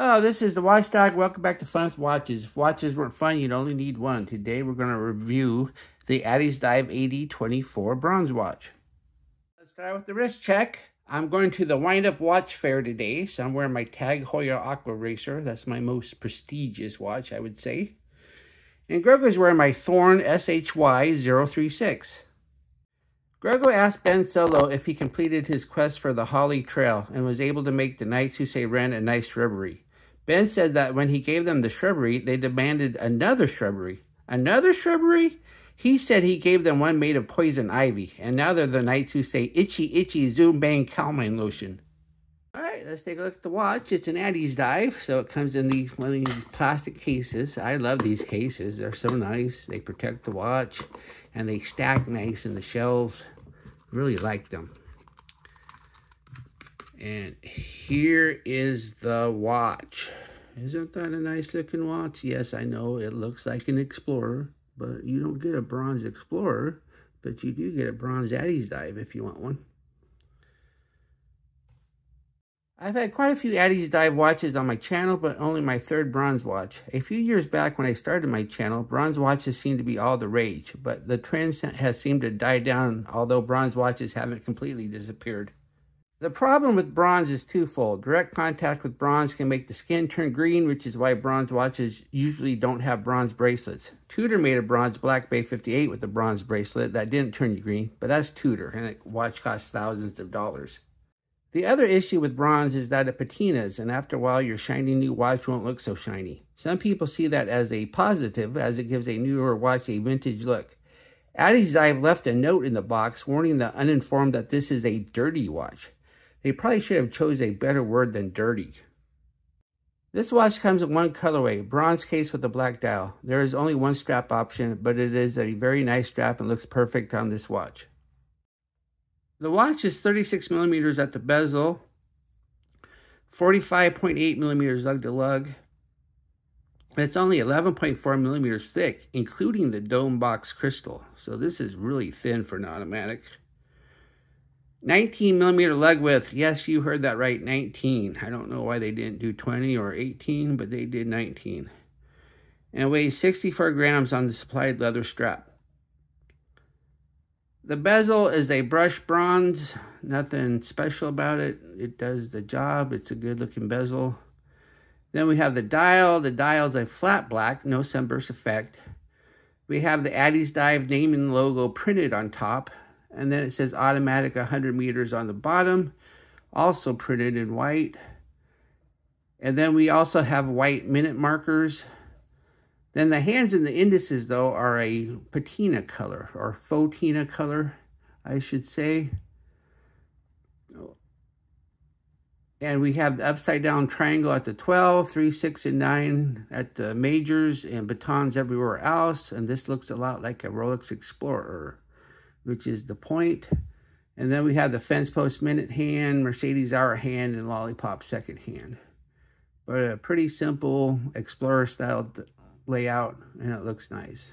Hello, this is the Watchdog. Welcome back to Fun with Watches. If watches weren't fun, you'd only need one. Today we're going to review the ADDIESDIVE AD2024 bronze watch. Let's start with the wrist check. I'm going to the Wind-Up Watch Fair today, so I'm wearing my Tag Heuer Aqua Racer. That's my most prestigious watch, I would say. And Grego's wearing my Thorn SHY 036. Grego asked Ben Solo if he completed his quest for the Holly Trail and was able to make the Knights Who Say Ren a nice shrubbery. Ben said that when he gave them the shrubbery, they demanded another shrubbery. Another shrubbery? He said he gave them one made of poison ivy, and now they're the Knights Who Say Itchy Itchy Zoom Bang Calmine Lotion. Alright, let's take a look at the watch. It's an ADDIESDIVE, so it comes in one of these plastic cases. I love these cases. They're so nice. They protect the watch, and they stack nice in the shelves. Really like them. And here is the watch. Isn't that a nice looking watch? Yes, I know it looks like an Explorer, but you don't get a bronze Explorer, but you do get a bronze ADDIESDIVE if you want one. I've had quite a few ADDIESDIVE watches on my channel, but only my third bronze watch. A few years back when I started my channel, bronze watches seemed to be all the rage, but the trend has seemed to die down, although bronze watches haven't completely disappeared. The problem with bronze is twofold. Direct contact with bronze can make the skin turn green, which is why bronze watches usually don't have bronze bracelets. Tudor made a bronze Black Bay 58 with a bronze bracelet that didn't turn you green, but that's Tudor, and the watch costs thousands of dollars. The other issue with bronze is that it patinas, and after a while your shiny new watch won't look so shiny. Some people see that as a positive, as it gives a newer watch a vintage look. ADDIESDIVE left a note in the box warning the uninformed that this is a dirty watch. They probably should have chose a better word than dirty. This watch comes in one colorway, bronze case with a black dial. There is only one strap option, but it is a very nice strap and looks perfect on this watch. The watch is 36 millimeters at the bezel, 45.8 millimeters lug to lug, and it's only 11.4 millimeters thick, including the dome box crystal. So this is really thin for an automatic. 19 millimeter lug width. Yes, you heard that right, 19. I don't know why they didn't do 20 or 18, but they did 19. And it weighs 64 grams on the supplied leather strap. The bezel is a brushed bronze. Nothing special about it. It does the job. It's a good looking bezel. Then we have the dial. The dial is a flat black, no sunburst effect. We have the ADDIESDIVE name and logo printed on top. And then it says automatic 100 meters on the bottom, also printed in white. And then we also have white minute markers. Then the hands and the indices, though, are a patina color, or fauxtina color, I should say. And we have the upside down triangle at the 12, 3, 6, and 9 at the majors, and batons everywhere else. And this looks a lot like a Rolex Explorer, which is the point. And then we have the fence post minute hand, Mercedes hour hand, and lollipop second hand. But a pretty simple Explorer style layout, and it looks nice.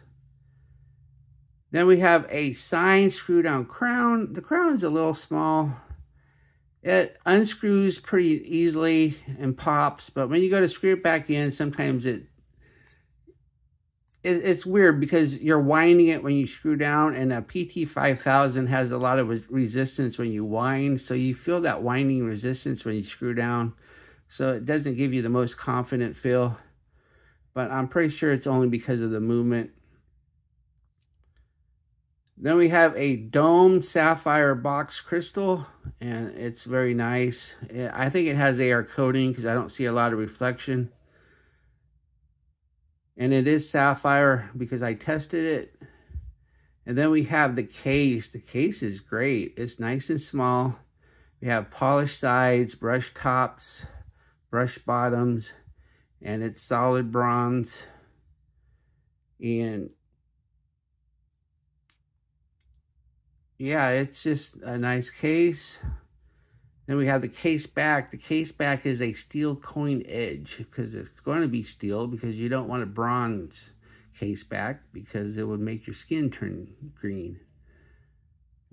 Then we have a signed screw down crown. The crown is a little small. It unscrews pretty easily and pops, but when you go to screw it back in, sometimes it's weird because you're winding it when you screw down, and a PT5000 has a lot of resistance when you wind, so you feel that winding resistance when you screw down, so it doesn't give you the most confident feel, but I'm pretty sure it's only because of the movement. Then we have a domed sapphire box crystal, and it's very nice. I think it has AR coating because I don't see a lot of reflection. And it is sapphire because I tested it. And then we have the case. The case is great. It's nice and small. We have polished sides, brushed tops, brushed bottoms, and it's solid bronze. And yeah, it's just a nice case. Then we have the case back. The case back is a steel coin edge because it's going to be steel because you don't want a bronze case back because it would make your skin turn green.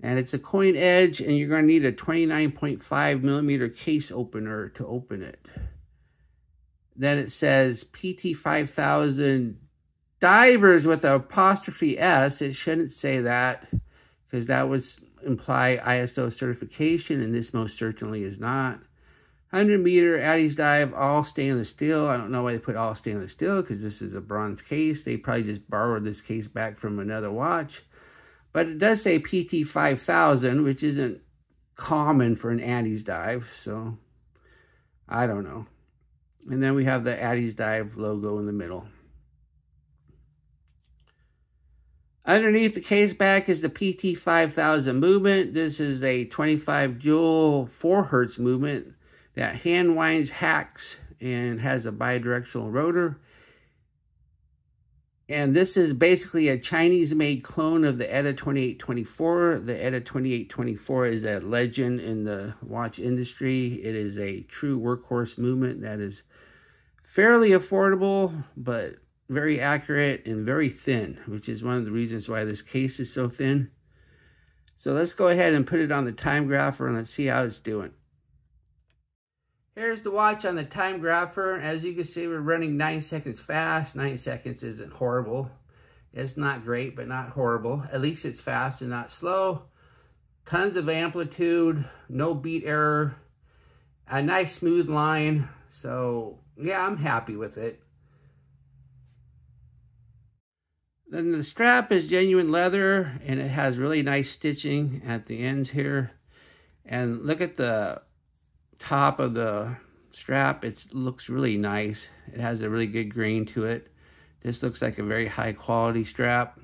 And it's a coin edge, and you're going to need a 29.5 millimeter case opener to open it. Then it says PT5000 divers with an apostrophe S. It shouldn't say that because that would imply ISO certification, and this most certainly is not. 100-meter Addie's Dive, all stainless steel. I don't know why they put all stainless steel because this is a bronze case. They probably just borrowed this case back from another watch. But it does say PT5000, which isn't common for an Addie's Dive, so I don't know. And then we have the Addie's Dive logo in the middle. Underneath the case back is the PT5000 movement. This is a 25 joule 4 hertz movement that hand winds, hacks, and has a bidirectional rotor. And this is basically a Chinese-made clone of the ADDIE-2824. The ADDIE-2824 is a legend in the watch industry. It is a true workhorse movement that is fairly affordable, but very accurate and very thin, which is one of the reasons why this case is so thin. So let's go ahead and put it on the time grapher and let's see how it's doing. Here's the watch on the time grapher. As you can see, we're running 9 seconds fast. 9 seconds isn't horrible. It's not great, but not horrible. At least it's fast and not slow. Tons of amplitude, no beat error, a nice smooth line. So yeah, I'm happy with it. Then the strap is genuine leather and it has really nice stitching at the ends here. And look at the top of the strap. It looks really nice. It has a really good grain to it. This looks like a very high quality strap.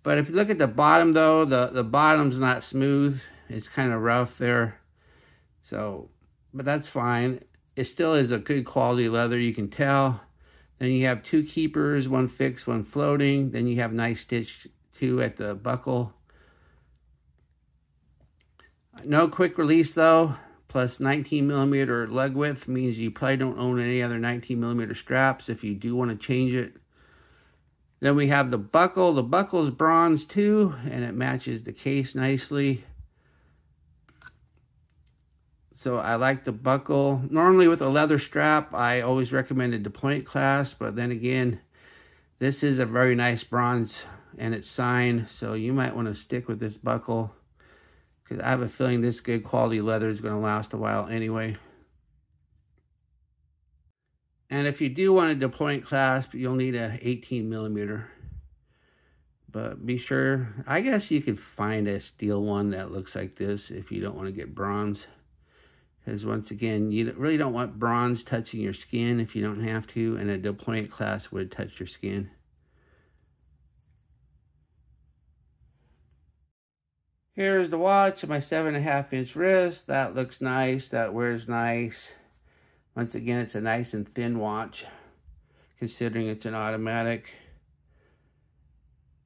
But if you look at the bottom though, the bottom's not smooth. It's kind of rough there. So, but that's fine. It still is a good quality leather, you can tell. Then you have 2 keepers, one fixed, one floating. Then you have nice stitch too at the buckle. No quick release though. Plus 19mm lug width means you probably don't own any other 19mm straps if you do want to change it. Then we have the buckle. The buckle is bronze too, and it matches the case nicely. So I like the buckle. Normally with a leather strap, I always recommend a deployment clasp, but then again, this is a very nice bronze and it's signed, so you might want to stick with this buckle. Because I have a feeling this good quality leather is going to last a while anyway. And if you do want a deployment clasp, you'll need a 18mm. But be sure, I guess you could find a steel one that looks like this if you don't want to get bronze. Because once again, you really don't want bronze touching your skin if you don't have to. And a deployment clasp would touch your skin. Here's the watch, my 7.5-inch wrist. That looks nice. That wears nice. Once again, it's a nice and thin watch, considering it's an automatic.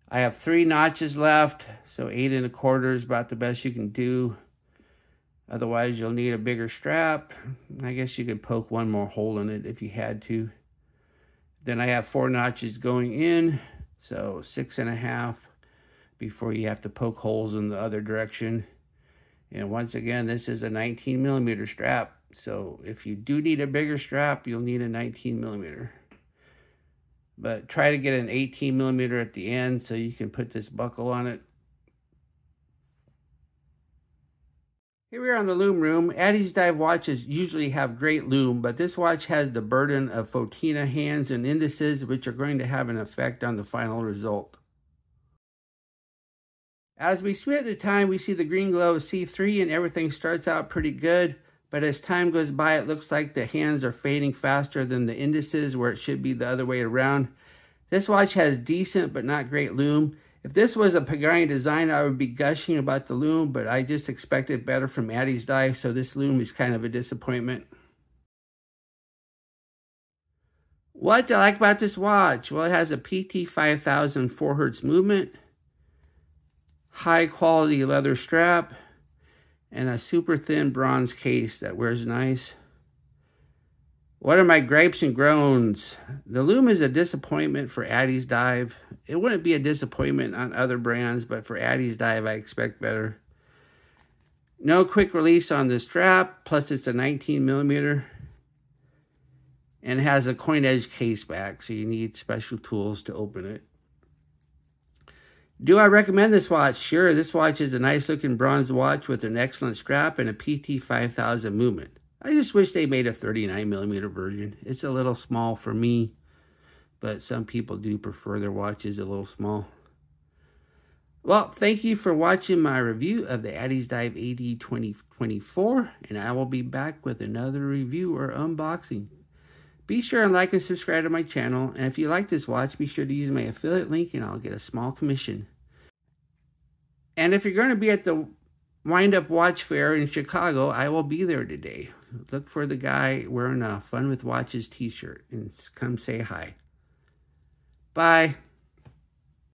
I have 3 notches left, so 8 1/4 is about the best you can do. Otherwise, you'll need a bigger strap. I guess you could poke one more hole in it if you had to. Then I have 4 notches going in, so 6.5. Before you have to poke holes in the other direction. And once again, this is a 19mm strap. So if you do need a bigger strap, you'll need a 19mm. But try to get an 18mm at the end so you can put this buckle on it. Here we are on the loom room. Addie's Dive watches usually have great loom, but this watch has the burden of Fotina hands and indices, which are going to have an effect on the final result. As we split the time, we see the green glow is C3 and everything starts out pretty good. But as time goes by, it looks like the hands are fading faster than the indices, where it should be the other way around. This watch has decent but not great loom. If this was a Pagani design, I would be gushing about the loom, but I just expected better from Addie's Dive, so this loom is kind of a disappointment. What do I like about this watch? Well, it has a PT5000 4 hertz movement, high quality leather strap, and a super thin bronze case that wears nice. What are my gripes and groans? The loom is a disappointment for Addie's Dive. It wouldn't be a disappointment on other brands, but for Addie's Dive, I expect better. No quick release on the strap, plus it's a 19mm. And it has a coin edge case back, so you need special tools to open it. Do I recommend this watch? Sure, this watch is a nice looking bronze watch with an excellent strap and a PT5000 movement. I just wish they made a 39mm version. It's a little small for me, but some people do prefer their watches a little small. Well, thank you for watching my review of the ADDIESDIVE AD2024, and I will be back with another review or unboxing. Be sure and like and subscribe to my channel, and if you like this watch, be sure to use my affiliate link and I'll get a small commission. And if you're going to be at the Wind Up Watch Fair in Chicago, I will be there today. Look for the guy wearing a Fun with Watches t-shirt and come say hi. Bye.